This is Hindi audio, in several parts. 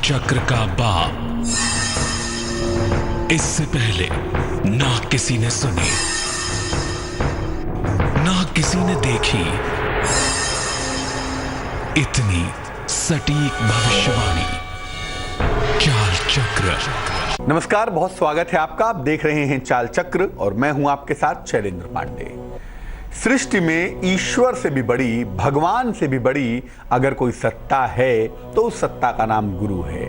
चक्र का बाप। इससे पहले ना किसी ने सुनी, ना किसी ने देखी इतनी सटीक भविष्यवाणी। चाल चक्र। नमस्कार, बहुत स्वागत है आपका। आप देख रहे हैं चाल चक्र और मैं हूं आपके साथ शैलेंद्र पांडे। सृष्टि में ईश्वर से भी बड़ी, भगवान से भी बड़ी अगर कोई सत्ता है तो उस सत्ता का नाम गुरु है।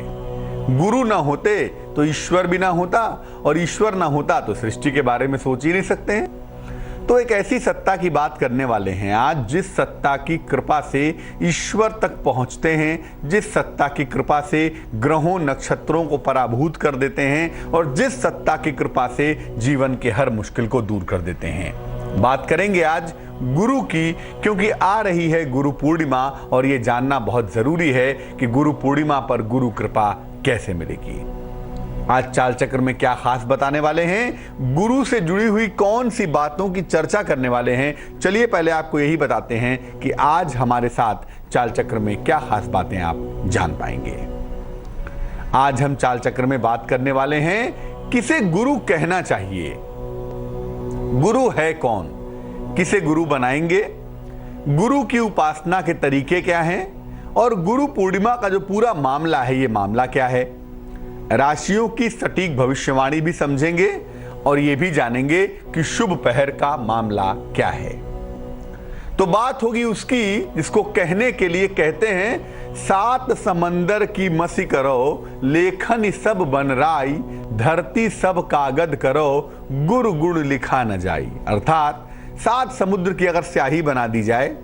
गुरु ना होते तो ईश्वर भी ना होता, और ईश्वर ना होता तो सृष्टि के बारे में सोच ही नहीं सकते हैं। तो एक ऐसी सत्ता की बात करने वाले हैं आज, जिस सत्ता की कृपा से ईश्वर तक पहुंचते हैं, जिस सत्ता की कृपा से ग्रहों नक्षत्रों को पराभूत कर देते हैं, और जिस सत्ता की कृपा से जीवन के हर मुश्किल को दूर कर देते हैं। बात करेंगे आज गुरु की, क्योंकि आ रही है गुरु पूर्णिमा और ये जानना बहुत जरूरी है कि गुरु पूर्णिमा पर गुरु कृपा कैसे मिलेगी। आज चाल चक्र में क्या खास बताने वाले हैं, गुरु से जुड़ी हुई कौन सी बातों की चर्चा करने वाले हैं। चलिए पहले आपको यही बताते हैं कि आज हमारे साथ चाल चक्र में क्या खास बातें आप जान पाएंगे। आज हम चाल चक्र में बात करने वाले हैं किसे गुरु कहना चाहिए, गुरु है कौन, किसे गुरु बनाएंगे, गुरु की उपासना के तरीके क्या हैं, और गुरु पूर्णिमा का जो पूरा मामला है ये मामला क्या है। राशियों की सटीक भविष्यवाणी भी समझेंगे और ये भी जानेंगे कि शुभ पहर का मामला क्या है। तो बात होगी उसकी जिसको कहने के लिए कहते हैं, सात समंदर की मसी करो, लेखन सब बन राई, धरती सब कागद करो, गुरु गुण लिखा न जाई। अर्थात सात समुद्र की अगर स्याही बना दी जाए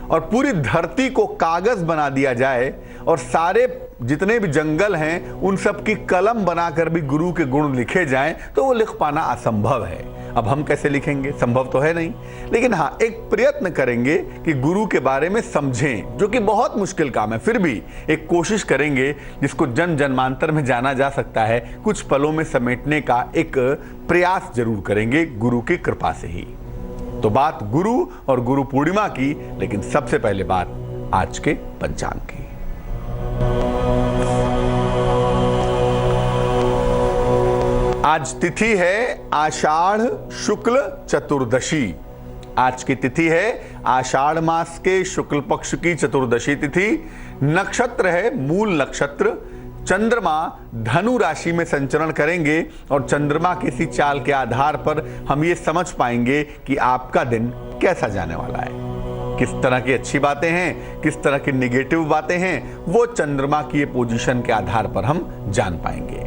और पूरी धरती को कागज बना दिया जाए और सारे जितने भी जंगल हैं उन सब की कलम बनाकर भी गुरु के गुण लिखे जाएं तो वो लिख पाना असंभव है। अब हम कैसे लिखेंगे, संभव तो है नहीं, लेकिन हाँ एक प्रयत्न करेंगे कि गुरु के बारे में समझें, जो कि बहुत मुश्किल काम है। फिर भी एक कोशिश करेंगे जिसको जन जन्मांतर में जाना जा सकता है, कुछ पलों में समेटने का एक प्रयास जरूर करेंगे गुरु की कृपा से ही। तो बात गुरु और गुरु पूर्णिमा की, लेकिन सबसे पहले बात आज के पंचांग की। आज तिथि है आषाढ़ शुक्ल चतुर्दशी। आज की तिथि है आषाढ़ मास के शुक्ल पक्ष की चतुर्दशी तिथि। नक्षत्र है मूल नक्षत्र। चंद्रमा धनु राशि में संचरण करेंगे और चंद्रमा किसी चाल के आधार पर हम ये समझ पाएंगे कि आपका दिन कैसा जाने वाला है, किस तरह की अच्छी बातें हैं, किस तरह की निगेटिव बातें हैं, वो चंद्रमा की पोजीशन के आधार पर हम जान पाएंगे।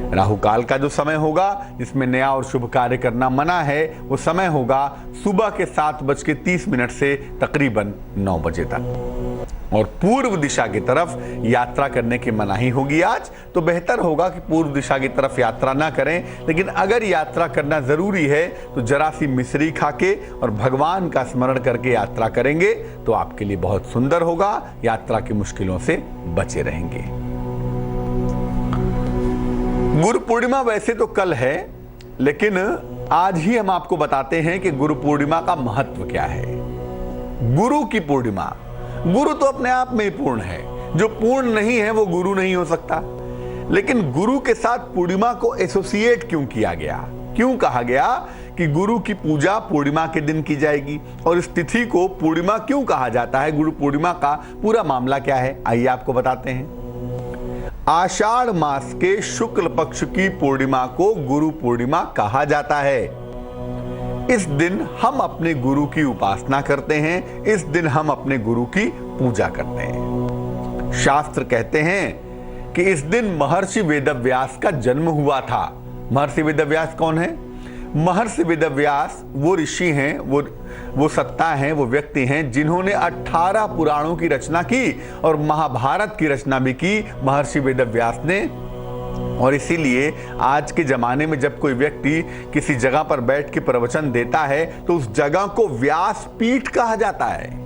राहु काल का जो समय होगा जिसमें नया और शुभ कार्य करना मना है, वो समय होगा सुबह के 7:30 से तकरीबन 9 बजे तक, और पूर्व दिशा की तरफ यात्रा करने की मनाही होगी आज। तो बेहतर होगा कि पूर्व दिशा की तरफ यात्रा ना करें, लेकिन अगर यात्रा करना जरूरी है तो जरा सी मिश्री खाके और भगवान का स्मरण करके यात्रा करेंगे तो आपके लिए बहुत सुंदर होगा, यात्रा की मुश्किलों से बचे रहेंगे। गुरु पूर्णिमा वैसे तो कल है, लेकिन आज ही हम आपको बताते हैं कि गुरु पूर्णिमा का महत्व क्या है। गुरु की पूर्णिमा, गुरु तो अपने आप में ही पूर्ण है, जो पूर्ण नहीं है वो गुरु नहीं हो सकता। लेकिन गुरु के साथ पूर्णिमा को एसोसिएट क्यों किया गया, क्यों कहा गया कि गुरु की पूजा पूर्णिमा के दिन की जाएगी, और इस तिथि को पूर्णिमा क्यों कहा जाता है, गुरु पूर्णिमा का पूरा मामला क्या है, आइए आपको बताते हैं। आषाढ़ मास के शुक्ल पक्ष की पूर्णिमा को गुरु पूर्णिमा कहा जाता है। इस दिन हम अपने गुरु की उपासना करते हैं, इस दिन हम अपने गुरु की पूजा करते हैं। शास्त्र कहते हैं कि इस दिन महर्षि वेदव्यास का जन्म हुआ था। महर्षि वेदव्यास कौन है? महर्षि वेदव्यास वो ऋषि हैं, वो सत्ता हैं, वो व्यक्ति हैं जिन्होंने 18 पुराणों की रचना की और महाभारत की रचना भी की महर्षि वेदव्यास ने। और इसीलिए आज के जमाने में जब कोई व्यक्ति किसी जगह पर बैठ के प्रवचन देता है तो उस जगह को व्यासपीठ कहा जाता है।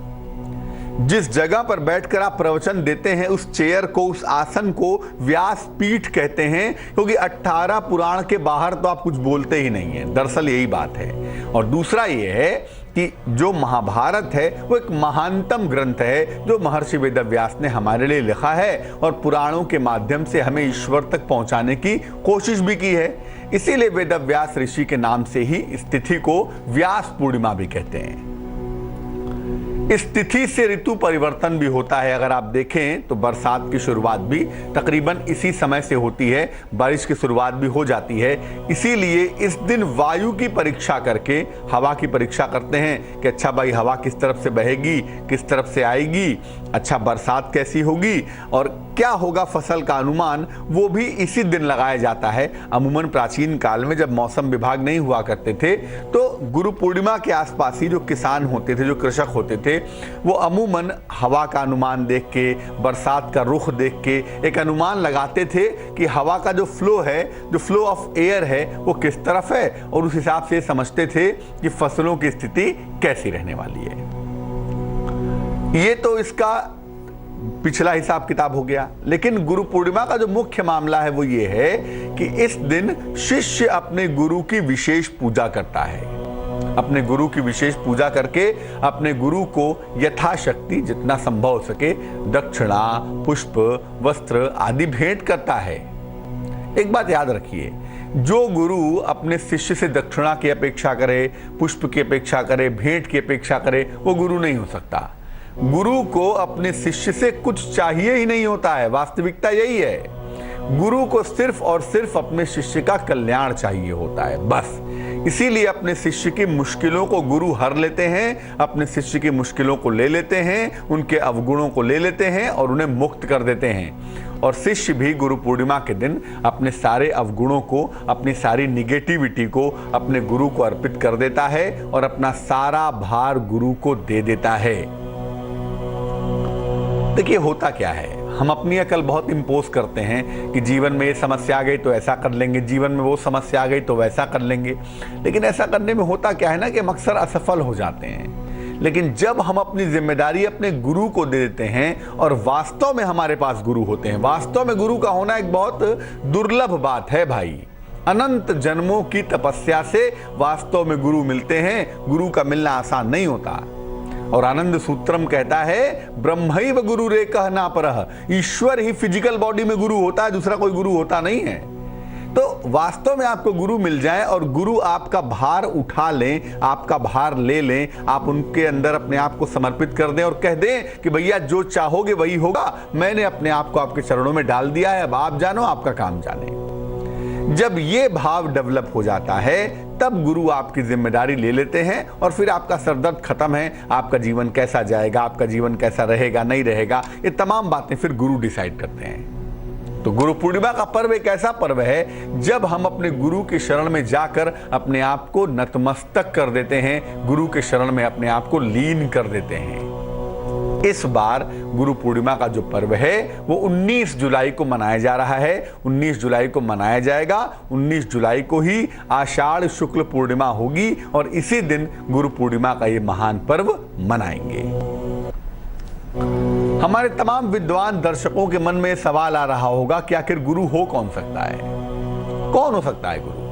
जिस जगह पर बैठकर आप प्रवचन देते हैं उस चेयर को, उस आसन को व्यासपीठ कहते हैं, क्योंकि 18 पुराण के बाहर तो आप कुछ बोलते ही नहीं है। दरअसल यही बात है। और दूसरा ये है कि जो महाभारत है वो एक महानतम ग्रंथ है जो महर्षि वेदव्यास ने हमारे लिए लिखा है और पुराणों के माध्यम से हमें ईश्वर तक पहुंचाने की कोशिश भी की है। इसीलिए वेदव्यास ऋषि के नाम से ही इस तिथि को व्यास पूर्णिमा भी कहते हैं। इस तिथि से ऋतु परिवर्तन भी होता है। अगर आप देखें तो बरसात की शुरुआत भी तकरीबन इसी समय से होती है, बारिश की शुरुआत भी हो जाती है। इसीलिए इस दिन वायु की परीक्षा करके हवा की परीक्षा करते हैं कि अच्छा भाई हवा किस तरफ से बहेगी, किस तरफ से आएगी, अच्छा बरसात कैसी होगी और क्या होगा, फसल का अनुमान वो भी इसी दिन लगाया जाता है। अमूमन प्राचीन काल में जब मौसम विभाग नहीं हुआ करते थे तो गुरु पूर्णिमा के आसपास ही जो किसान होते थे, जो कृषक होते थे, वो अमूमन हवा का अनुमान देख के, बरसात का रुख देख के एक अनुमान लगाते थे कि हवा का जो फ्लो है, जो फ्लो ऑफ एयर है वो किस तरफ है और उस हिसाब से समझते थे कि फसलों की स्थिति कैसी रहने वाली है। ये तो इसका पिछला हिसाब किताब हो गया। लेकिन गुरु पूर्णिमा का जो मुख्य मामला है वो ये है कि इस दिन शिष्य अपने गुरु की विशेष पूजा करता है। अपने गुरु की विशेष पूजा करके अपने गुरु को यथाशक्ति जितना संभव हो सके दक्षिणा, पुष्प, वस्त्र आदि भेंट करता है। एक बात याद रखिए, जो गुरु अपने शिष्य से दक्षिणा की अपेक्षा करे, पुष्प की अपेक्षा करे, भेंट की अपेक्षा करे, वो गुरु नहीं हो सकता। गुरु को अपने शिष्य से कुछ चाहिए ही नहीं होता है। वास्तविकता यही है, गुरु को सिर्फ और सिर्फ अपने शिष्य का कल्याण चाहिए होता है, बस। इसीलिए अपने शिष्य की मुश्किलों को गुरु हर लेते हैं, अपने शिष्य की मुश्किलों को ले लेते हैं, उनके अवगुणों को ले लेते हैं और उन्हें मुक्त कर देते हैं। और शिष्य भी गुरु पूर्णिमा के दिन अपने सारे अवगुणों को, अपनी सारी निगेटिविटी को अपने गुरु को अर्पित कर देता है और अपना सारा भार गुरु को दे देता है। देखिए होता क्या है, हम अपनी अकल बहुत इंपोज करते हैं कि जीवन में ये समस्या आ गई तो ऐसा कर लेंगे, जीवन में वो समस्या आ गई तो वैसा कर लेंगे। लेकिन ऐसा करने में होता क्या है ना कि हम अक्सर असफल हो जाते हैं। लेकिन जब हम अपनी जिम्मेदारी अपने गुरु को दे देते हैं और वास्तव में हमारे पास गुरु होते हैं, वास्तव में गुरु का होना एक बहुत दुर्लभ बात है भाई। अनंत जन्मों की तपस्या से वास्तव में गुरु मिलते हैं। गुरु का मिलना आसान नहीं होता। और आनंद सूत्रम कहता है ब्रह्मैव गुरु रे कहना परह, ईश्वर ही फिजिकल बॉडी में गुरु होता है, दूसरा कोई गुरु होता नहीं है। तो वास्तव में आपको गुरु मिल जाए और गुरु आपका भार उठा लें, आपका भार ले लें, आप उनके अंदर अपने आप को समर्पित कर दें और कह दें कि भैया जो चाहोगे वही होगा, मैंने अपने आप को आपके चरणों में डाल दिया है, अब आप जानो, आपका काम जाने। जब ये भाव डेवलप हो जाता है तब गुरु आपकी जिम्मेदारी ले लेते हैं और फिर आपका सरदर्द खत्म है। आपका जीवन कैसा जाएगा, आपका जीवन कैसा रहेगा, नहीं रहेगा, ये तमाम बातें फिर गुरु डिसाइड करते हैं। तो गुरु पूर्णिमा का पर्व एक ऐसा पर्व है जब हम अपने गुरु की शरण में जाकर अपने आप को नतमस्तक कर देते हैं, गुरु के शरण में अपने आप को लीन कर देते हैं। इस बार गुरु पूर्णिमा का जो पर्व है वो 19 जुलाई को मनाया जा रहा है। 19 जुलाई को मनाया जाएगा। 19 जुलाई को ही आषाढ़ शुक्ल पूर्णिमा होगी और इसी दिन गुरु पूर्णिमा का ये महान पर्व मनाएंगे। हमारे तमाम विद्वान दर्शकों के मन में सवाल आ रहा होगा कि आखिर गुरु हो कौन सकता है, कौन हो सकता है गुरु?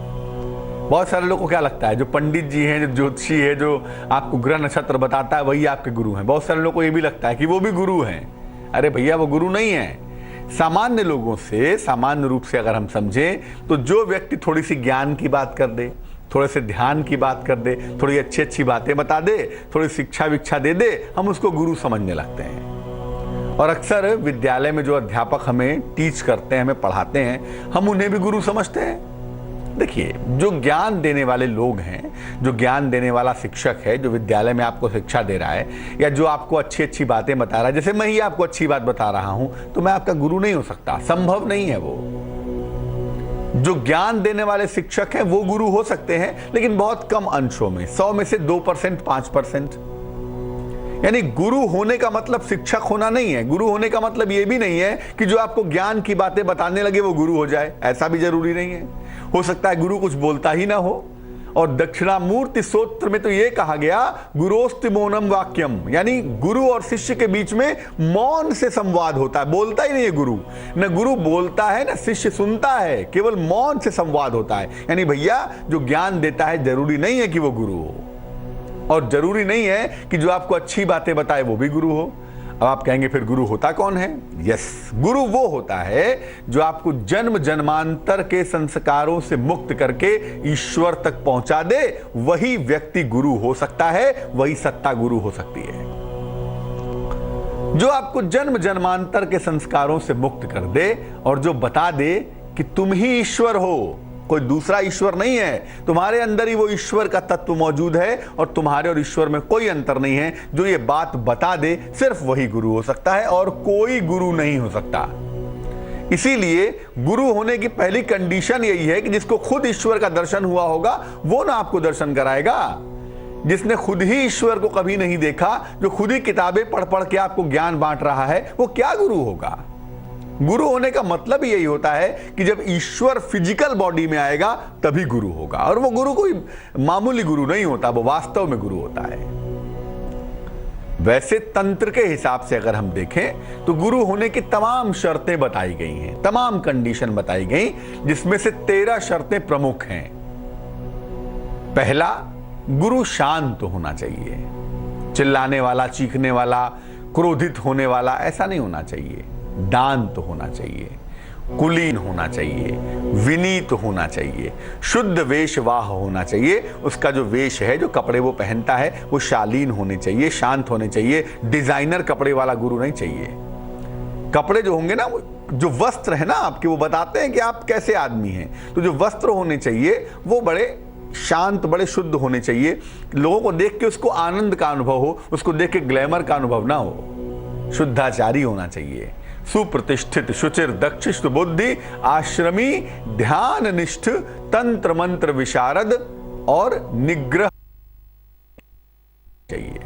बहुत सारे लोगों को क्या लगता है, जो पंडित जी हैं, जो ज्योतिषी है, जो आपको ग्रह नक्षत्र बताता है, वही आपके गुरु हैं। बहुत सारे लोगों को ये भी लगता है कि वो भी गुरु हैं। अरे भैया, वो गुरु नहीं है। सामान्य लोगों से, सामान्य रूप से अगर हम समझें तो जो व्यक्ति थोड़ी सी ज्ञान की बात कर दे, थोड़े से ध्यान की बात कर दे, थोड़ी अच्छी अच्छी बातें बता दे, थोड़ी शिक्षा विक्षा दे दे, हम उसको गुरु समझने लगते हैं। और अक्सर विद्यालय में जो अध्यापक हमें टीच करते हैं, हमें पढ़ाते हैं, हम उन्हें भी गुरु समझते हैं। देखिए, जो ज्ञान देने वाले लोग हैं, जो ज्ञान देने वाला शिक्षक है, जो विद्यालय में आपको शिक्षा दे रहा है या जो आपको अच्छी अच्छी बातें बता रहा है, जैसे मैं ही आपको अच्छी बात बता रहा हूं, तो मैं आपका गुरु नहीं हो सकता, संभव नहीं है। वो जो ज्ञान देने वाले शिक्षक हैं वो गुरु हो सकते हैं, लेकिन बहुत कम अंशों में, 100 में से 2%, 5%। यानी गुरु होने का मतलब शिक्षक होना नहीं है। गुरु होने का मतलब ये भी नहीं है कि जो आपको ज्ञान की बातें बताने लगे वो गुरु हो जाए, ऐसा भी जरूरी नहीं है। हो सकता है गुरु कुछ बोलता ही ना हो। और दक्षिणामूर्ति सूत्र में तो ये कहा गया, गुरोस्ति मौनम वाक्यम, यानी गुरु और शिष्य के बीच में मौन से संवाद होता है, बोलता ही नहीं है गुरु। न गुरु बोलता है न शिष्य सुनता है, केवल मौन से संवाद होता है। यानी भैया, जो ज्ञान देता है जरूरी नहीं है कि वो गुरु हो। और जरूरी नहीं है कि जो आपको अच्छी बातें बताए वो भी गुरु हो। अब आप कहेंगे फिर गुरु होता कौन है? यस, गुरु वो होता है जो आपको जन्म जन्मांतर के संस्कारों से मुक्त करके ईश्वर तक पहुंचा दे। वही व्यक्ति गुरु हो सकता है, वही सत्ता गुरु हो सकती है। जो आपको जन्म जन्मांतर के संस्कारों से मुक्त कर दे और जो बता दे कि तुम ही ईश्वर हो, कोई दूसरा ईश्वर नहीं है, तुम्हारे अंदर ही वो ईश्वर का तत्व मौजूद है और तुम्हारे और ईश्वर में कोई अंतर नहीं है, जो ये बात बता दे, सिर्फ वही गुरु हो सकता है और कोई गुरु नहीं हो सकता। इसीलिए गुरु होने की पहली कंडीशन यही है कि जिसको खुद ईश्वर का दर्शन हुआ होगा वो ना आपको दर्शन कराएगा। जिसने खुद ही ईश्वर को कभी नहीं देखा, जो खुद ही किताबें पढ़ पढ़ के आपको ज्ञान बांट रहा है, वो क्या गुरु होगा? गुरु होने का मतलब यही होता है कि जब ईश्वर फिजिकल बॉडी में आएगा तभी गुरु होगा। और वो गुरु कोई मामूली गुरु नहीं होता, वो वास्तव में गुरु होता है। वैसे तंत्र के हिसाब से अगर हम देखें तो गुरु होने की तमाम शर्तें बताई गई हैं, तमाम कंडीशन बताई गई, जिसमें से 13 शर्तें प्रमुख हैं। पहला, गुरु शांत होना चाहिए। चिल्लाने वाला, चीखने वाला, क्रोधित होने वाला ऐसा नहीं होना चाहिए। दांत होना चाहिए, कुलीन होना चाहिए, विनीत होना चाहिए, शुद्ध वेशवाह होना चाहिए। उसका जो वेश है, जो कपड़े वो पहनता है, वो शालीन होने चाहिए, शांत होने चाहिए। डिजाइनर कपड़े वाला गुरु नहीं चाहिए। कपड़े जो होंगे ना, जो वस्त्र है ना आपके, वो बताते हैं कि आप कैसे आदमी हैं। तो जो वस्त्र होने चाहिए वो बड़े शांत, बड़े शुद्ध होने चाहिए। लोगों को देख के उसको आनंद का अनुभव हो, उसको देख के ग्लैमर का अनुभव ना हो। शुद्धाचारी होना चाहिए, सुप्रतिष्ठित, शुचिर, दक्षिष्ट बुद्धि, आश्रमी, ध्यान निष्ठ, तंत्र मंत्र विशारद और निग्रह चाहिए।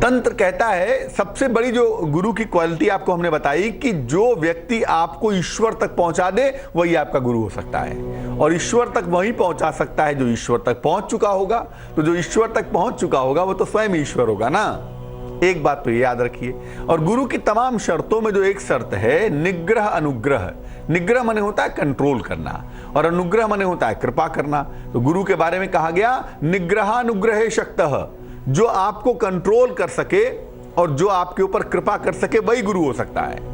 तंत्र कहता है, सबसे बड़ी जो गुरु की क्वालिटी आपको हमने बताई कि जो व्यक्ति आपको ईश्वर तक पहुंचा दे वही आपका गुरु हो सकता है। और ईश्वर तक वही पहुंचा सकता है जो ईश्वर तक पहुंच चुका होगा। तो जो ईश्वर तक पहुंच चुका होगा वो तो स्वयं ईश्वर होगा ना। एक बात तो ये याद रखिए। और गुरु की तमाम शर्तों में जो एक शर्त है, निग्रह अनुग्रह। निग्रह माने होता है कंट्रोल करना और अनुग्रह माने होता है कृपा करना। तो गुरु के बारे में कहा गया, निग्रहानुग्रहे शक्तः, जो आपको कंट्रोल कर सके और जो आपके ऊपर कृपा कर सके वही गुरु हो सकता है।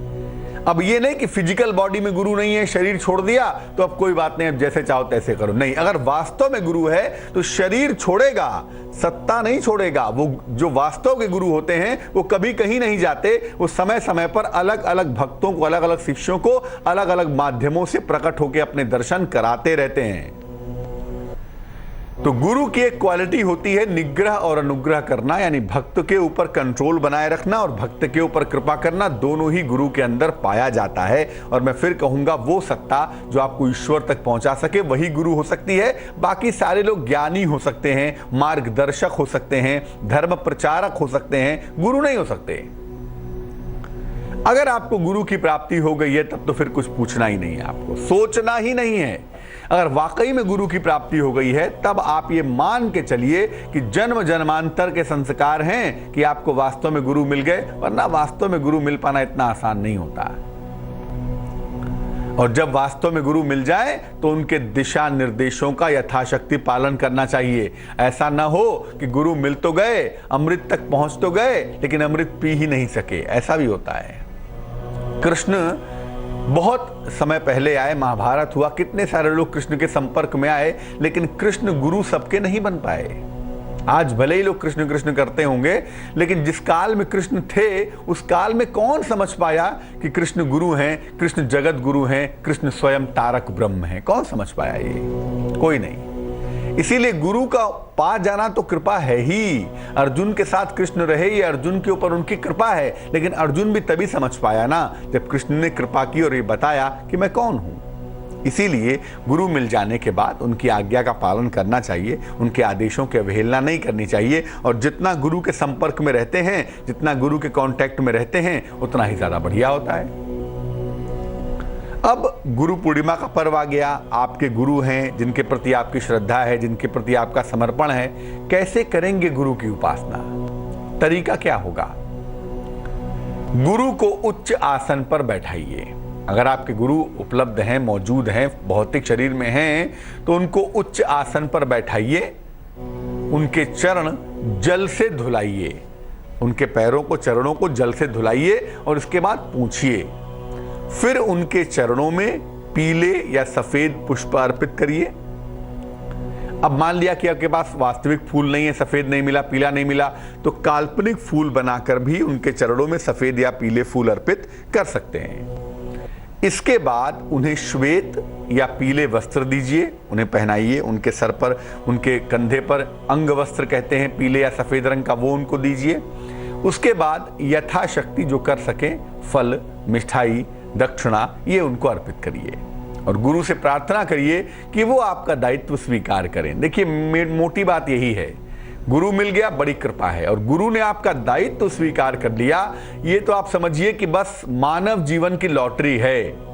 अब ये नहीं कि फिजिकल बॉडी में गुरु नहीं है, शरीर छोड़ दिया तो अब कोई बात नहीं, अब जैसे चाहो तैसे करो। नहीं, अगर वास्तव में गुरु है तो शरीर छोड़ेगा, सत्ता नहीं छोड़ेगा। वो जो वास्तव के गुरु होते हैं वो कभी कहीं नहीं जाते। वो समय समय पर अलग अलग भक्तों को, अलग अलग शिष्यों को अलग अलग माध्यमों से प्रकट होकर अपने दर्शन कराते रहते हैं। तो गुरु की एक क्वालिटी होती है निग्रह और अनुग्रह करना, यानी भक्त के ऊपर कंट्रोल बनाए रखना और भक्त के ऊपर कृपा करना, दोनों ही गुरु के अंदर पाया जाता है। और मैं फिर कहूंगा, वो सत्ता जो आपको ईश्वर तक पहुंचा सके वही गुरु हो सकती है। बाकी सारे लोग ज्ञानी हो सकते हैं, मार्गदर्शक हो सकते हैं, धर्म प्रचारक हो सकते हैं, गुरु नहीं हो सकते। अगर आपको गुरु की प्राप्ति हो गई है तब तो फिर कुछ पूछना ही नहीं है, आपको सोचना ही नहीं है। अगर वाकई में गुरु की प्राप्ति हो गई है तब आप ये मान के चलिए कि जन्म जन्मांतर के संस्कार हैं कि आपको वास्तव में गुरु मिल गए, वरना वास्तव में गुरु मिल पाना इतना आसान नहीं होता। और जब वास्तव में गुरु मिल जाए तो उनके दिशा निर्देशों का यथाशक्ति पालन करना चाहिए। ऐसा ना हो कि गुरु मिल तो गए, अमृत तक पहुंच तो गए, लेकिन अमृत पी ही नहीं सके। ऐसा भी होता है। कृष्ण बहुत समय पहले आए, महाभारत हुआ, कितने सारे लोग कृष्ण के संपर्क में आए, लेकिन कृष्ण गुरु सबके नहीं बन पाए। आज भले ही लोग कृष्ण कृष्ण करते होंगे, लेकिन जिस काल में कृष्ण थे उस काल में कौन समझ पाया कि कृष्ण गुरु हैं, कृष्ण जगत गुरु हैं, कृष्ण स्वयं तारक ब्रह्म हैं? कौन समझ पाया? ये कोई नहीं। इसीलिए गुरु का पा जाना तो कृपा है ही। अर्जुन के साथ कृष्ण रहे, ये अर्जुन के ऊपर उनकी कृपा है, लेकिन अर्जुन भी तभी समझ पाया ना जब कृष्ण ने कृपा की और ये बताया कि मैं कौन हूं। इसीलिए गुरु मिल जाने के बाद उनकी आज्ञा का पालन करना चाहिए, उनके आदेशों की अवहेलना नहीं करनी चाहिए। और जितना गुरु के संपर्क में रहते हैं, जितना गुरु के कांटेक्ट में रहते हैं, उतना ही ज्यादा बढ़िया होता है। अब गुरु पूर्णिमा का पर्व आ गया। आपके गुरु हैं जिनके प्रति आपकी श्रद्धा है, जिनके प्रति आपका समर्पण है। कैसे करेंगे गुरु की उपासना? तरीका क्या होगा? गुरु को उच्च आसन पर बैठाइए। अगर आपके गुरु उपलब्ध हैं, मौजूद हैं, भौतिक शरीर में हैं, तो उनको उच्च आसन पर बैठाइए उनके चरण जल से धुलाइए, उनके पैरों को, चरणों को जल से धुलाइए और इसके बाद पूछिए। फिर उनके चरणों में पीले या सफेद पुष्प अर्पित करिए। अब मान लिया कि आपके पास वास्तविक फूल नहीं है, सफेद नहीं मिला, पीला नहीं मिला, तो काल्पनिक फूल बनाकर भी उनके चरणों में सफेद या पीले फूल अर्पित कर सकते हैं। इसके बाद उन्हें श्वेत या पीले वस्त्र दीजिए, उन्हें पहनाइए, उनके सर पर, उनके कंधे पर अंग वस्त्र कहते हैं पीले या सफेद रंग का, वो उनको दीजिए। उसके बाद यथाशक्ति जो कर सकें फल, मिठाई, दक्षिणा, ये उनको अर्पित करिए और गुरु से प्रार्थना करिए कि वो आपका दायित्व स्वीकार करें। देखिए मोटी बात यही है, गुरु मिल गया बड़ी कृपा है, और गुरु ने आपका दायित्व स्वीकार कर लिया, ये तो आप समझिए कि बस मानव जीवन की लॉटरी है।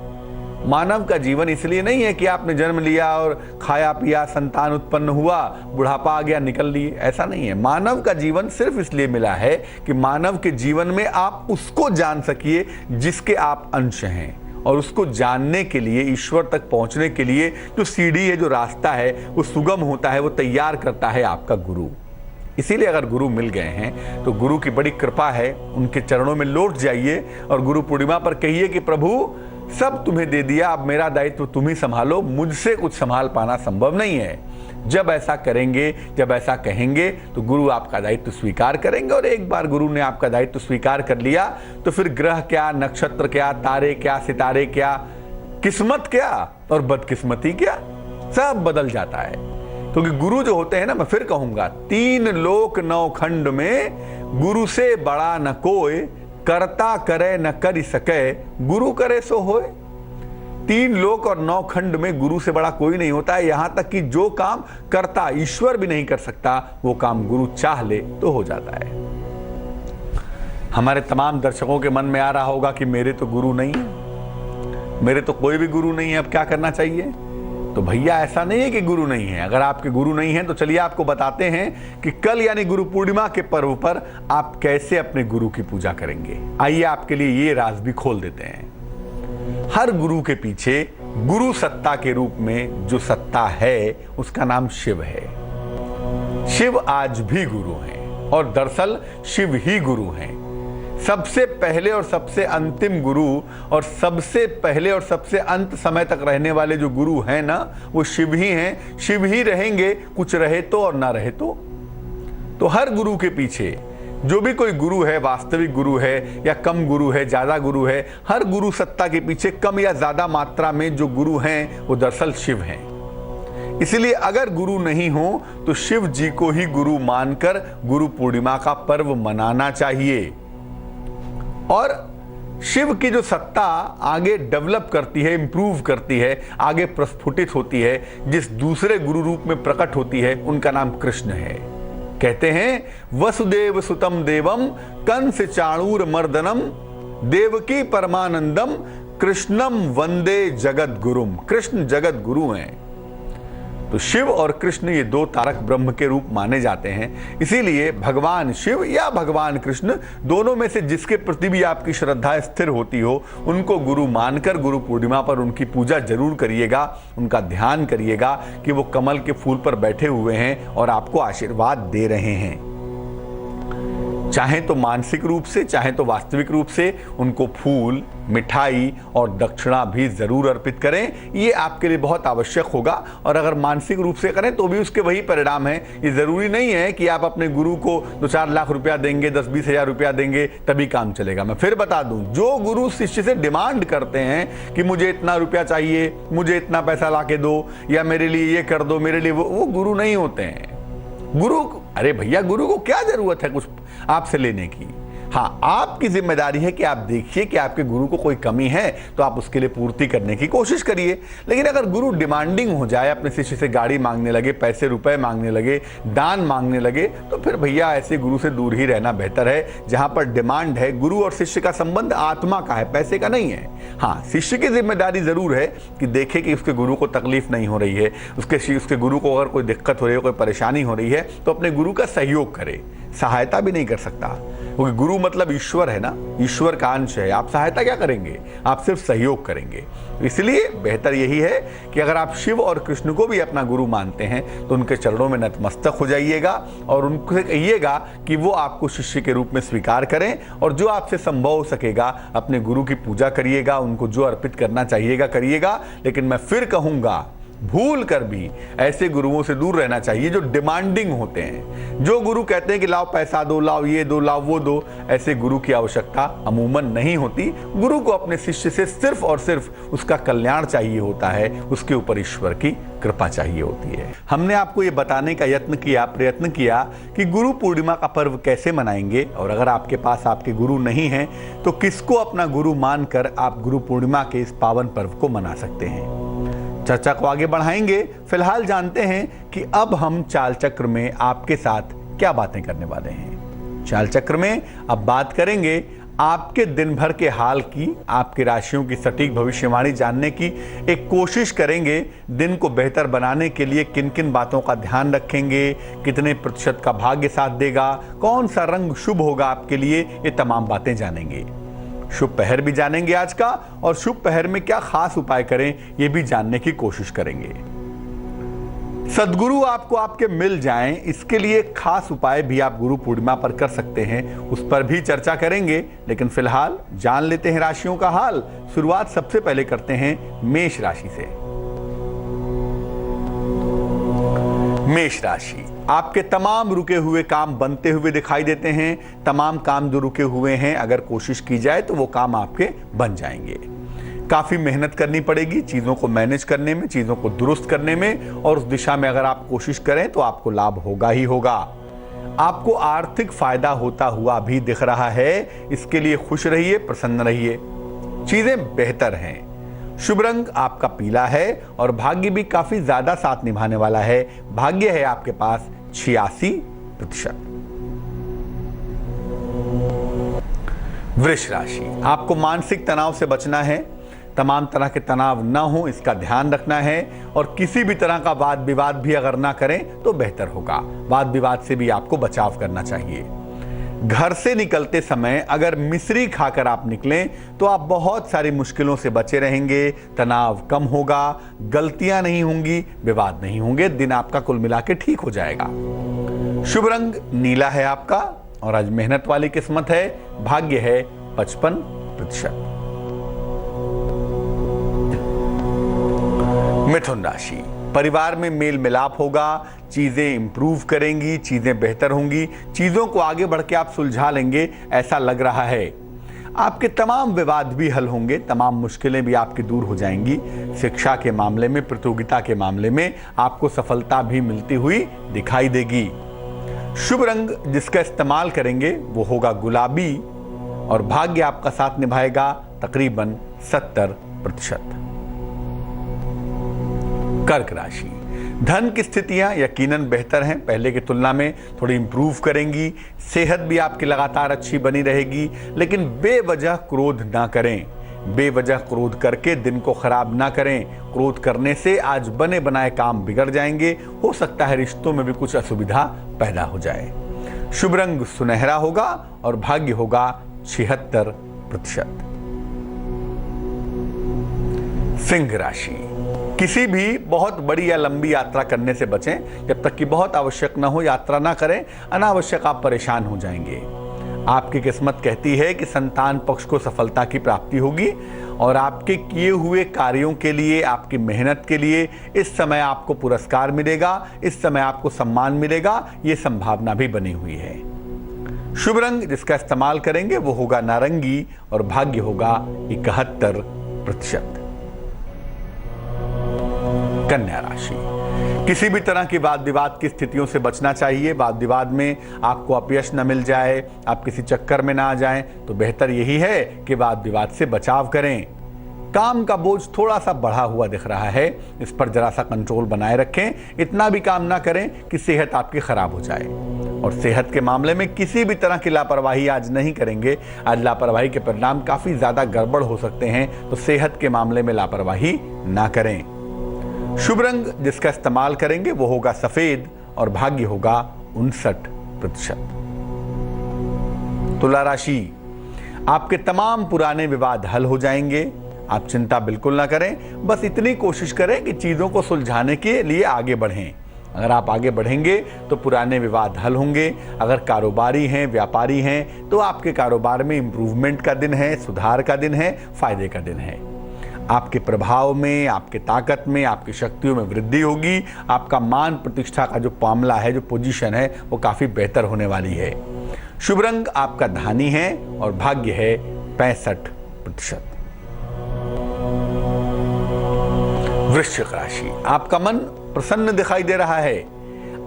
मानव का जीवन इसलिए नहीं है कि आपने जन्म लिया और खाया पिया, संतान उत्पन्न हुआ, बुढ़ापा आ गया, निकल लिए, ऐसा नहीं है। मानव का जीवन सिर्फ इसलिए मिला है कि मानव के जीवन में आप उसको जान सकिए जिसके आप अंश हैं, और उसको जानने के लिए, ईश्वर तक पहुंचने के लिए जो सीढ़ी है, जो रास्ता है, वो सुगम होता है, वो तैयार करता है आपका गुरु। इसीलिए अगर गुरु मिल गए हैं तो गुरु की बड़ी कृपा है, उनके चरणों में लौट जाइए और गुरु पूर्णिमा पर कहिए कि प्रभु सब तुम्हें दे दिया, अब मेरा दायित्व तुम ही संभालो, मुझसे कुछ संभाल पाना संभव नहीं है। जब ऐसा करेंगे, जब ऐसा कहेंगे तो गुरु आपका दायित्व स्वीकार करेंगे, और एक बार गुरु ने आपका दायित्व स्वीकार कर लिया तो फिर ग्रह क्या, नक्षत्र क्या, तारे क्या, सितारे क्या, किस्मत क्या और बदकिस्मती क्या, सब बदल जाता है। क्योंकि गुरु जो होते हैं ना, मैं फिर कहूंगा, 3 लोक 9 खंड में गुरु से बड़ा न कोई, करता करे न कर सके, गुरु करे सो होए। 3 लोक और 9 खंड में गुरु से बड़ा कोई नहीं होता है। यहां तक कि जो काम करता ईश्वर भी नहीं कर सकता, वो काम गुरु चाह ले तो हो जाता है। हमारे तमाम दर्शकों के मन में आ रहा होगा कि मेरे तो गुरु नहीं है, मेरे तो कोई भी गुरु नहीं है, अब क्या करना चाहिए? तो भैया ऐसा नहीं है कि गुरु नहीं है। अगर आपके गुरु नहीं है तो चलिए आपको बताते हैं कि कल यानी गुरु पूर्णिमा के पर्व पर आप कैसे अपने गुरु की पूजा करेंगे। आइए आपके लिए ये राज भी खोल देते हैं। हर गुरु के पीछे गुरु सत्ता के रूप में जो सत्ता है उसका नाम शिव है। शिव आज भी गुरु हैं और दरअसल शिव ही गुरु हैं। सबसे पहले और सबसे अंतिम गुरु और सबसे पहले और सबसे अंत समय तक रहने वाले जो गुरु हैं ना, वो शिव ही हैं, शिव ही रहेंगे, कुछ रहे तो और ना रहे तो हर गुरु के पीछे जो भी कोई गुरु है, वास्तविक गुरु है या कम गुरु है, ज्यादा गुरु है, हर गुरु सत्ता के पीछे कम या ज्यादा मात्रा में जो गुरु हैं वो दरअसल शिव हैं। इसलिए अगर गुरु नहीं हो तो शिव जी को ही गुरु मानकर गुरु पूर्णिमा का पर्व मनाना चाहिए। और शिव की जो सत्ता आगे डेवलप करती है, इंप्रूव करती है, आगे प्रस्फुटित होती है, जिस दूसरे गुरु रूप में प्रकट होती है, उनका नाम कृष्ण है। कहते हैं वसुदेव सुतम देवम कंस चाणूर मर्दनम देवकी परमानंदम कृष्णम वंदे जगत गुरुम। कृष्ण जगत गुरु हैं। तो शिव और कृष्ण ये 2 तारक ब्रह्म के रूप माने जाते हैं। इसीलिए भगवान शिव या भगवान कृष्ण, दोनों में से जिसके प्रति भी आपकी श्रद्धा स्थिर होती हो, उनको गुरु मानकर गुरु पूर्णिमा पर उनकी पूजा जरूर करिएगा, उनका ध्यान करिएगा कि वो कमल के फूल पर बैठे हुए हैं और आपको आशीर्वाद दे रहे हैं। चाहे तो मानसिक रूप से, चाहे तो वास्तविक रूप से उनको फूल, मिठाई और दक्षिणा भी जरूर अर्पित करें। ये आपके लिए बहुत आवश्यक होगा। और अगर मानसिक रूप से करें तो भी उसके वही परिणाम हैं। ये जरूरी नहीं है कि आप अपने गुरु को 2-4 लाख रुपया देंगे, 10-20 हजार रुपया देंगे तभी काम चलेगा। मैं फिर बता दूं, जो गुरु शिष्य से डिमांड करते हैं कि मुझे इतना रुपया चाहिए, मुझे इतना पैसा ला के दो, या मेरे लिए ये कर दो, मेरे लिए वो गुरु नहीं होते हैं। गुरु, अरे भैया गुरु को क्या जरूरत है कुछ आपसे लेने की? हाँ, आपकी जिम्मेदारी है कि आप देखिए कि आपके गुरु को कोई कमी है तो आप उसके लिए पूर्ति करने की कोशिश करिए। लेकिन अगर गुरु डिमांडिंग हो जाए, अपने शिष्य से गाड़ी मांगने लगे, पैसे रुपए मांगने लगे, दान मांगने लगे, तो फिर भैया ऐसे गुरु से दूर ही रहना बेहतर है। जहां पर डिमांड है, गुरु और शिष्य का संबंध आत्मा का है, पैसे का नहीं है। हाँ, शिष्य की जिम्मेदारी जरूर है कि देखे कि उसके गुरु को तकलीफ नहीं हो रही है, उसके गुरु को अगर कोई दिक्कत हो रही है, कोई परेशानी हो रही है, तो अपने गुरु का सहयोग करे। सहायता भी नहीं कर सकता, क्योंकि गुरु मतलब ईश्वर है ना, ईश्वर का अंश है। आप सहायता क्या करेंगे, आप सिर्फ सहयोग करेंगे। इसलिए बेहतर यही है कि अगर आप शिव और कृष्ण को भी अपना गुरु मानते हैं तो उनके चरणों में नतमस्तक हो जाइएगा और उनसे कहिएगा कि वो आपको शिष्य के रूप में स्वीकार करें, और जो आपसे संभव हो सकेगा अपने गुरु की पूजा करिएगा, उनको जो अर्पित करना चाहिएगा करिएगा। लेकिन मैं फिर कहूँगा, भूल कर भी ऐसे गुरुओं से दूर रहना चाहिए जो डिमांडिंग होते हैं, जो गुरु कहते हैं कि लाओ पैसा दो, लाओ ये दो, लाओ वो दो। ऐसे गुरु की आवश्यकता अमूमन नहीं होती। गुरु को अपने शिष्य से सिर्फ और सिर्फ उसका कल्याण चाहिए होता है, उसके ऊपर ईश्वर की कृपा चाहिए होती है। हमने आपको ये बताने का प्रयत्न किया कि गुरु पूर्णिमा का पर्व कैसे मनाएंगे, और अगर आपके पास आपके गुरु नहीं हैं तो किसको अपना गुरु मानकर आप गुरु पूर्णिमा के इस पावन पर्व को मना सकते हैं। चर्चा को आगे बढ़ाएंगे। फिलहाल जानते हैं कि अब हम चाल चक्र में आपके साथ क्या बातें करने वाले हैं। चाल चक्र में अब बात करेंगे आपके दिन भर के हाल की, आपकी राशियों की सटीक भविष्यवाणी जानने की एक कोशिश करेंगे। दिन को बेहतर बनाने के लिए किन किन बातों का ध्यान रखेंगे, कितने प्रतिशत का भाग्य साथ देगा, कौन सा रंग शुभ होगा आपके लिए, ये तमाम बातें जानेंगे। शुभ पहर भी जानेंगे आज का, और शुभ पहर में क्या खास उपाय करें ये भी जानने की कोशिश करेंगे। सद्गुरु आपको आपके मिल जाएं, इसके लिए खास उपाय भी आप गुरु पूर्णिमा पर कर सकते हैं, उस पर भी चर्चा करेंगे। लेकिन फिलहाल जान लेते हैं राशियों का हाल। शुरुआत सबसे पहले करते हैं मेष राशि से। मेष राशि, आपके तमाम रुके हुए काम बनते हुए दिखाई देते हैं। तमाम काम जो रुके हुए हैं अगर कोशिश की जाए तो वो काम आपके बन जाएंगे। काफी मेहनत करनी पड़ेगी चीजों को मैनेज करने में, चीजों को दुरुस्त करने में, और उस दिशा में अगर आप कोशिश करें तो आपको लाभ होगा ही होगा। आपको आर्थिक फायदा होता हुआ भी दिख रहा है, इसके लिए खुश रहिए, प्रसन्न रहिए। चीजें बेहतर हैं। शुभ रंग आपका पीला है और भाग्य भी काफी ज्यादा साथ निभाने वाला है। भाग्य है आपके पास 86%। वृष राशि, आपको मानसिक तनाव से बचना है। तमाम तरह के तनाव ना हो इसका ध्यान रखना है, और किसी भी तरह का वाद विवाद भी अगर ना करें तो बेहतर होगा। वाद विवाद से भी आपको बचाव करना चाहिए। घर से निकलते समय अगर मिश्री खाकर आप निकलें तो आप बहुत सारी मुश्किलों से बचे रहेंगे, तनाव कम होगा, गलतियां नहीं होंगी, विवाद नहीं होंगे, दिन आपका कुल मिला के ठीक हो जाएगा। शुभ रंग नीला है आपका, और आज मेहनत वाली किस्मत है। भाग्य है 55%। मिथुन राशि, परिवार में मेल मिलाप होगा, चीजें इंप्रूव करेंगी, चीजें बेहतर होंगी, चीजों को आगे बढ़ के आप सुलझा लेंगे ऐसा लग रहा है। आपके तमाम विवाद भी हल होंगे, तमाम मुश्किलें भी आपकी दूर हो जाएंगी। शिक्षा के मामले में, प्रतियोगिता के मामले में आपको सफलता भी मिलती हुई दिखाई देगी। शुभ रंग जिसका इस्तेमाल करेंगे वो होगा गुलाबी, और भाग्य आपका साथ निभाएगा तकरीबन 70%। कर्क राशि, धन की स्थितियां यकीनन बेहतर हैं, पहले की तुलना में थोड़ी इंप्रूव करेंगी। सेहत भी आपकी लगातार अच्छी बनी रहेगी, लेकिन बेवजह क्रोध ना करें। बेवजह क्रोध करके दिन को खराब ना करें। क्रोध करने से आज बने बनाए काम बिगड़ जाएंगे, हो सकता है रिश्तों में भी कुछ असुविधा पैदा हो जाए। शुभ रंग सुनहरा होगा और भाग्य होगा 76%। सिंह राशि, किसी भी बहुत बड़ी या लंबी यात्रा करने से बचें। जब तक कि बहुत आवश्यक न हो यात्रा ना करें, अनावश्यक आप परेशान हो जाएंगे। आपकी किस्मत कहती है कि संतान पक्ष को सफलता की प्राप्ति होगी, और आपके किए हुए कार्यों के लिए, आपकी मेहनत के लिए इस समय आपको पुरस्कार मिलेगा, इस समय आपको सम्मान मिलेगा, ये संभावना भी बनी हुई है। शुभ रंग जिसका इस्तेमाल करेंगे वो होगा नारंगी, और भाग्य होगा 71%। कन्या राशि, किसी भी तरह की वाद विवाद की स्थितियों से बचना चाहिए। वाद विवाद में आपको अपयश न मिल जाए, आप किसी चक्कर में ना आ जाएं, तो बेहतर यही है कि वाद विवाद से बचाव करें। काम का बोझ थोड़ा सा बढ़ा हुआ दिख रहा है, इस पर जरा सा कंट्रोल बनाए रखें। इतना भी काम ना करें कि सेहत आपकी खराब हो जाए, और सेहत के मामले में किसी भी तरह की लापरवाही आज नहीं करेंगे। आज लापरवाही के परिणाम काफी ज्यादा गड़बड़ हो सकते हैं, तो सेहत के मामले में लापरवाही ना करें। शुभ रंग जिसका इस्तेमाल करेंगे वो होगा सफेद, और भाग्य होगा 59%। तुला राशि, आपके तमाम पुराने विवाद हल हो जाएंगे। आप चिंता बिल्कुल ना करें, बस इतनी कोशिश करें कि चीज़ों को सुलझाने के लिए आगे बढ़ें। अगर आप आगे बढ़ेंगे तो पुराने विवाद हल होंगे। अगर कारोबारी हैं, व्यापारी हैं, तो आपके कारोबार में इम्प्रूवमेंट का दिन है, सुधार का दिन है, फायदे का दिन है। आपके प्रभाव में, आपके ताकत में, आपकी शक्तियों में वृद्धि होगी। आपका मान प्रतिष्ठा का जो मामला है, जो पोजीशन है, वो काफ़ी बेहतर होने वाली है। शुभ रंग आपका धानी है और भाग्य है 65%। वृश्चिक राशि, आपका मन प्रसन्न दिखाई दे रहा है।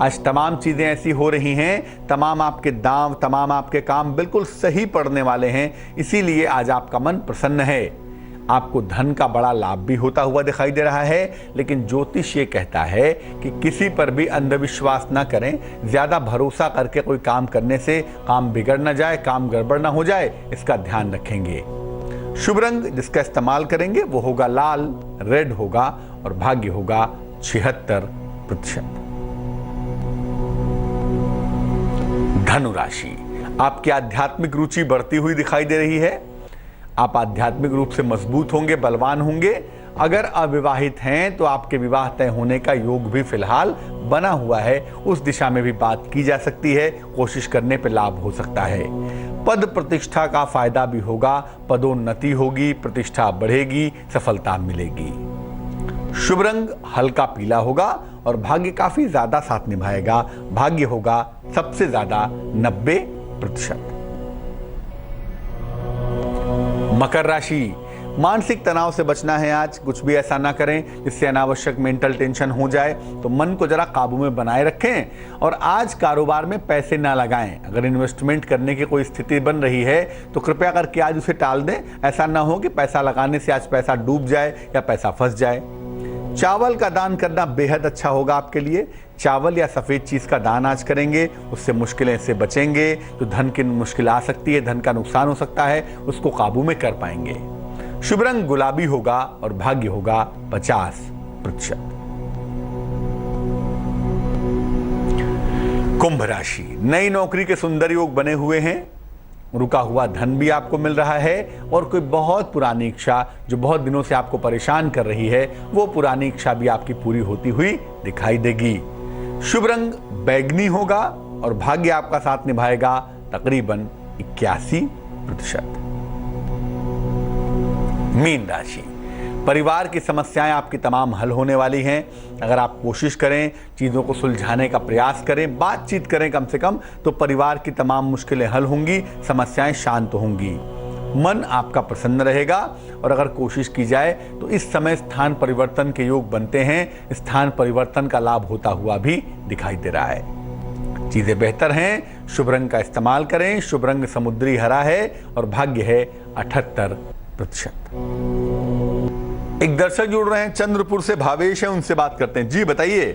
आज तमाम चीजें ऐसी हो रही हैं, तमाम आपके दांव, तमाम आपके काम बिल्कुल सही पड़ने वाले हैं, इसीलिए आज आपका मन प्रसन्न है। आपको धन का बड़ा लाभ भी होता हुआ दिखाई दे रहा है, लेकिन ज्योतिष ये कहता है कि किसी पर भी अंधविश्वास ना करें। ज्यादा भरोसा करके कोई काम करने से काम बिगड़ ना जाए, काम गड़बड़ ना हो जाए, इसका ध्यान रखेंगे। शुभ रंग जिसका इस्तेमाल करेंगे वो होगा लाल, रेड होगा और भाग्य होगा 76%। धनु राशि, आपकी आध्यात्मिक रुचि बढ़ती हुई दिखाई दे रही है। आप आध्यात्मिक रूप से मजबूत होंगे, बलवान होंगे। अगर अविवाहित हैं तो आपके विवाह तय होने का योग भी फिलहाल बना हुआ है, उस दिशा में भी बात की जा सकती है। कोशिश करने पर लाभ हो सकता है। पद प्रतिष्ठा का फायदा भी होगा, पदोन्नति होगी, प्रतिष्ठा बढ़ेगी, सफलता मिलेगी। शुभ रंग हल्का पीला होगा और भाग्य काफी ज्यादा साथ निभाएगा। भाग्य होगा सबसे ज्यादा 90%। मकर राशि, मानसिक तनाव से बचना है। आज कुछ भी ऐसा ना करें जिससे अनावश्यक मेंटल टेंशन हो जाए, तो मन को जरा काबू में बनाए रखें। और आज कारोबार में पैसे ना लगाएं। अगर इन्वेस्टमेंट करने की कोई स्थिति बन रही है तो कृपया करके आज उसे टाल दें। ऐसा ना हो कि पैसा लगाने से आज पैसा डूब जाए या पैसा फंस जाए। चावल का दान करना बेहद अच्छा होगा आपके लिए। चावल या सफेद चीज का दान आज करेंगे, उससे मुश्किलें से बचेंगे। तो धन की मुश्किल आ सकती है, धन का नुकसान हो सकता है, उसको काबू में कर पाएंगे। शुभ रंग गुलाबी होगा और भाग्य होगा 50%। कुंभ राशि, नई नौकरी के सुंदर योग बने हुए हैं। रुका हुआ धन भी आपको मिल रहा है और कोई बहुत पुरानी इच्छा जो बहुत दिनों से आपको परेशान कर रही है, वो पुरानी इच्छा भी आपकी पूरी होती हुई दिखाई देगी। शुभ रंग बैगनी होगा और भाग्य आपका साथ निभाएगा तकरीबन 81%। मीन राशि, परिवार की समस्याएं आपकी तमाम हल होने वाली हैं। अगर आप कोशिश करें, चीज़ों को सुलझाने का प्रयास करें, बातचीत करें कम से कम, तो परिवार की तमाम मुश्किलें हल होंगी, समस्याएं शांत होंगी। मन आपका प्रसन्न रहेगा और अगर कोशिश की जाए तो इस समय स्थान परिवर्तन के योग बनते हैं। स्थान परिवर्तन का लाभ होता हुआ भी दिखाई दे रहा है। चीज़ें बेहतर हैं। शुभ रंग का इस्तेमाल करें। शुभ रंग समुद्री हरा है और भाग्य है 78%। एक दर्शक जुड़ रहे हैं चंद्रपुर से, भावेश है, उनसे बात करते हैं। जी बताइए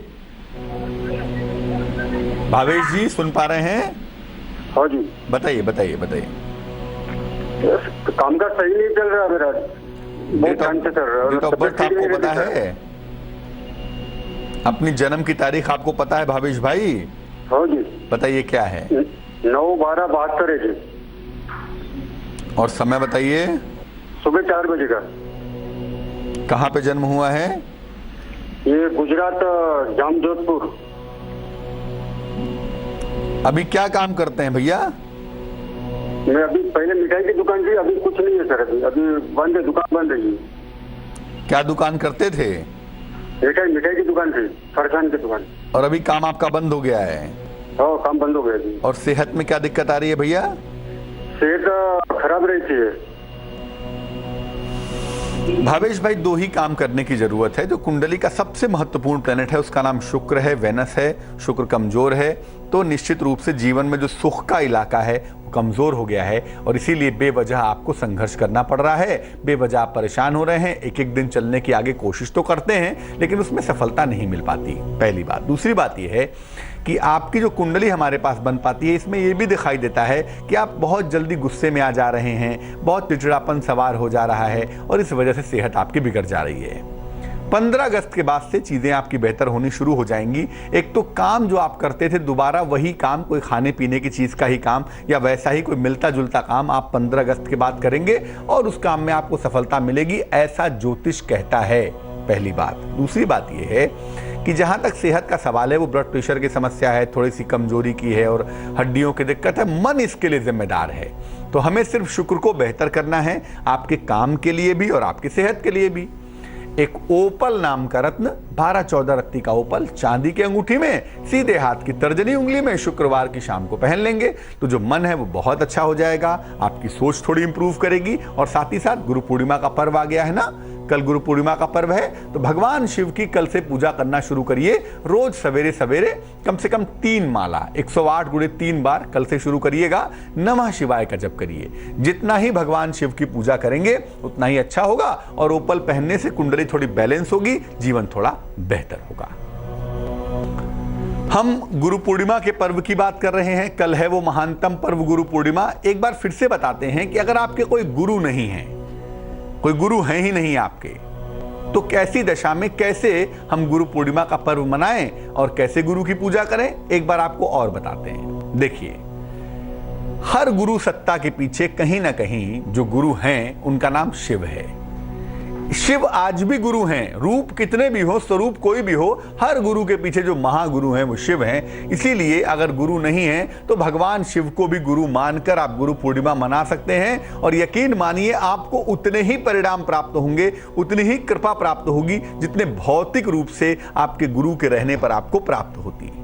भावेश जी, सुन पा रहे हैं? हाँ जी बताइए बताइए बताइए। काम का सही नहीं चल रहा मेरा, बहुत टाइम से चल रहा है। डेट ऑफ बर्थ आपको पता है? अपनी जन्म की तारीख आपको पता है भावेश भाई? हाँ जी बताइए क्या है? 9/12/72 है जी। और समय बताइए। सुबह 4 बजे का। कहाँ पे जन्म हुआ है? ये गुजरात, जामजोधपुर। अभी क्या काम करते हैं भैया? मैं अभी पहले मिठाई की दुकान थी, अभी कुछ नहीं है सर। अभी बंद है, दुकान बंद है जी। क्या दुकान करते थे? मिठाई की दुकान थी, फरसान की दुकान। और अभी काम आपका बंद हो गया है? हाँ, काम बंद हो गया जी। और सेहत में क्या दिक्कत आ रही है भैया? सेहत खराब रहती है भावेश भाई। 2 ही काम करने की जरूरत है। जो कुंडली का सबसे महत्वपूर्ण प्लेनेट है उसका नाम शुक्र है, वेनस है। शुक्र कमजोर है तो निश्चित रूप से जीवन में जो सुख का इलाका है वो कमजोर हो गया है और इसीलिए बेवजह आपको संघर्ष करना पड़ रहा है। बेवजह आप परेशान हो रहे हैं। एक एक दिन चलने की आगे कोशिश तो करते हैं लेकिन उसमें सफलता नहीं मिल पाती, पहली बात। दूसरी बात यह है कि आपकी जो कुंडली हमारे पास बन पाती है, इसमें यह भी दिखाई देता है कि आप बहुत जल्दी गुस्से में आ जा रहे हैं, बहुत चिड़चिड़ापन सवार हो जा रहा है और इस वजह से सेहत आपकी बिगड़ जा रही है। 15 अगस्त के बाद से चीजें आपकी बेहतर होनी शुरू हो जाएंगी। एक तो काम जो आप करते थे दोबारा वही काम, कोई खाने पीने की चीज का ही काम या वैसा ही कोई मिलता जुलता काम आप 15 अगस्त के बाद करेंगे और उस काम में आपको सफलता मिलेगी, ऐसा ज्योतिष कहता है। पहली बात। दूसरी बात यह है कि जहां तक सेहत का सवाल है, वो ब्लड प्रेशर की समस्या है, थोड़ी सी कमजोरी की है और हड्डियों की दिक्कत है, मन इसके लिए जिम्मेदार है। तो हमें सिर्फ शुक्र को बेहतर करना है, आपके काम के लिए भी और आपकी सेहत के लिए भी। एक ओपल नाम का रत्न 12-14 रत्ती का ओपल चांदी की अंगूठी में सीधे हाथ की तर्जनी उंगली में शुक्रवार की शाम को पहन लेंगे तो जो मन है वो बहुत अच्छा हो जाएगा, आपकी सोच थोड़ी इंप्रूव करेगी। और साथ ही साथ गुरु पूर्णिमा का पर्व आ गया है ना, कल गुरु पूर्णिमा का पर्व है, तो भगवान शिव की कल से पूजा करना शुरू करिए। रोज सवेरे सवेरे कम से कम 3 माला 108 गुणे 3 बार कल से शुरू करिएगा। नमः शिवाय का जप करिए। जितना ही भगवान शिव की पूजा करेंगे उतना ही अच्छा होगा और ओपल पहनने से कुंडली थोड़ी बैलेंस होगी, जीवन थोड़ा बेहतर होगा। हम गुरु पूर्णिमा के पर्व की बात कर रहे हैं, कल है वो महानतम पर्व गुरु पूर्णिमा। एक बार फिर से बताते हैं कि अगर आपके कोई गुरु नहीं है, कोई गुरु है ही नहीं आपके, तो कैसी दशा में कैसे हम गुरु पूर्णिमा का पर्व मनाएं और कैसे गुरु की पूजा करें, एक बार आपको और बताते हैं। देखिए, हर गुरु सत्ता के पीछे कहीं ना कहीं जो गुरु हैं उनका नाम शिव है। शिव आज भी गुरु हैं, रूप कितने भी हो, स्वरूप कोई भी हो, हर गुरु के पीछे जो महागुरु हैं वो शिव हैं। इसीलिए अगर गुरु नहीं है तो भगवान शिव को भी गुरु मानकर आप गुरु पूर्णिमा मना सकते हैं और यकीन मानिए आपको उतने ही परिणाम प्राप्त होंगे, उतनी ही कृपा प्राप्त होगी जितने भौतिक रूप से आपके गुरु के रहने पर आपको प्राप्त होती है।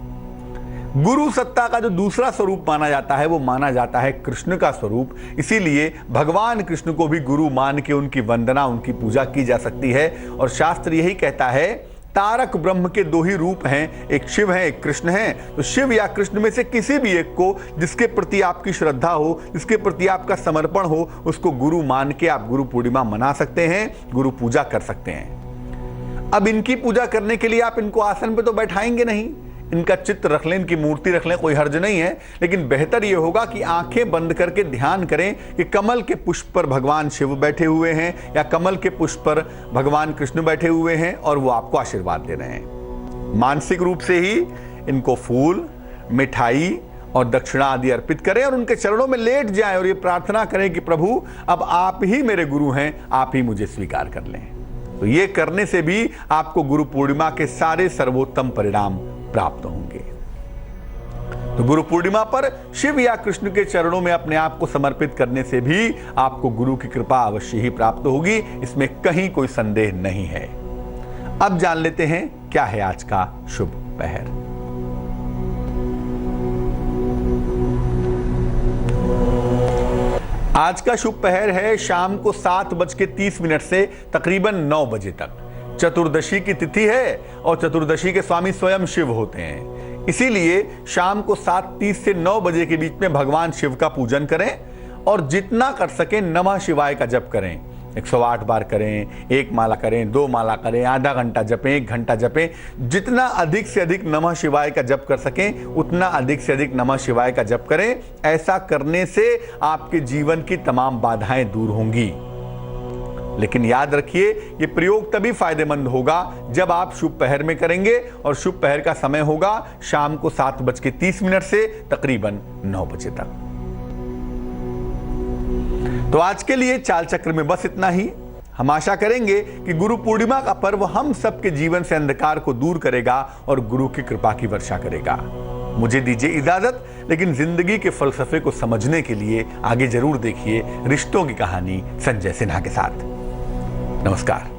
गुरु सत्ता का जो दूसरा स्वरूप माना जाता है वो माना जाता है कृष्ण का स्वरूप। इसीलिए भगवान कृष्ण को भी गुरु मान के उनकी वंदना, उनकी पूजा की जा सकती है। और शास्त्र यही कहता है, तारक ब्रह्म के 2 ही रूप हैं, एक शिव है एक कृष्ण है। तो शिव या कृष्ण में से किसी भी एक को, जिसके प्रति आपकी श्रद्धा हो, जिसके प्रति आपका समर्पण हो, उसको गुरु मान के आप गुरु पूर्णिमा मना सकते हैं, गुरु पूजा कर सकते हैं। अब इनकी पूजा करने के लिए आप इनको आसन पे तो बैठाएंगे नहीं, इनका चित्र रख लें, इनकी मूर्ति रख लें, कोई हर्ज नहीं है। लेकिन बेहतर यह होगा कि आंखें बंद करके ध्यान करें कि कमल के पुष्प पर भगवान शिव बैठे हुए हैं या कमल के पुष्प पर भगवान कृष्ण बैठे हुए हैं और वो आपको आशीर्वाद दे रहे हैं। मानसिक रूप से ही इनको फूल, मिठाई और दक्षिणा आदि अर्पित करें और उनके चरणों में लेट जाएं और ये प्रार्थना करें कि प्रभु अब आप ही मेरे गुरु हैं, आप ही मुझे स्वीकार कर लें। तो ये करने से भी आपको गुरु पूर्णिमा के सारे सर्वोत्तम परिणाम प्राप्त होंगे। तो गुरु पूर्णिमा पर शिव या कृष्ण के चरणों में अपने आप को समर्पित करने से भी आपको गुरु की कृपा अवश्य ही प्राप्त होगी, इसमें कहीं कोई संदेह नहीं है। अब जान लेते हैं क्या है आज का शुभ पहर। आज का शुभ पहर है शाम को 7:30 से तकरीबन 9 बजे तक। चतुर्दशी की तिथि है और चतुर्दशी के स्वामी स्वयं शिव होते हैं। इसीलिए शाम को 7:30 से 9 बजे के बीच में भगवान शिव का पूजन करें और जितना कर सकें नमः शिवाय का जप करें। 108 बार करें, 1 माला करें, 2 माला करें, आधा घंटा जपें, 1 घंटा जपें। जितना अधिक से अधिक नमः शिवाय का जप कर सकें उतना अधिक से अधिक नमः शिवाय का जप करें। ऐसा करने से आपके जीवन की तमाम बाधाएं दूर होंगी। लेकिन याद रखिए, ये प्रयोग तभी फायदेमंद होगा जब आप शुभ पहर में करेंगे और शुभ पहर का समय होगा शाम को 7:30 से तकरीबन 9 बजे तक। तो आज के लिए चाल चक्र में बस इतना ही। हम आशा करेंगे कि गुरु पूर्णिमा का पर्व हम सबके जीवन से अंधकार को दूर करेगा और गुरु की कृपा की वर्षा करेगा। मुझे दीजिए इजाजत, लेकिन जिंदगी के फलसफे को समझने के लिए आगे जरूर देखिए रिश्तों की कहानी संजय सिन्हा के साथ। नमस्कार।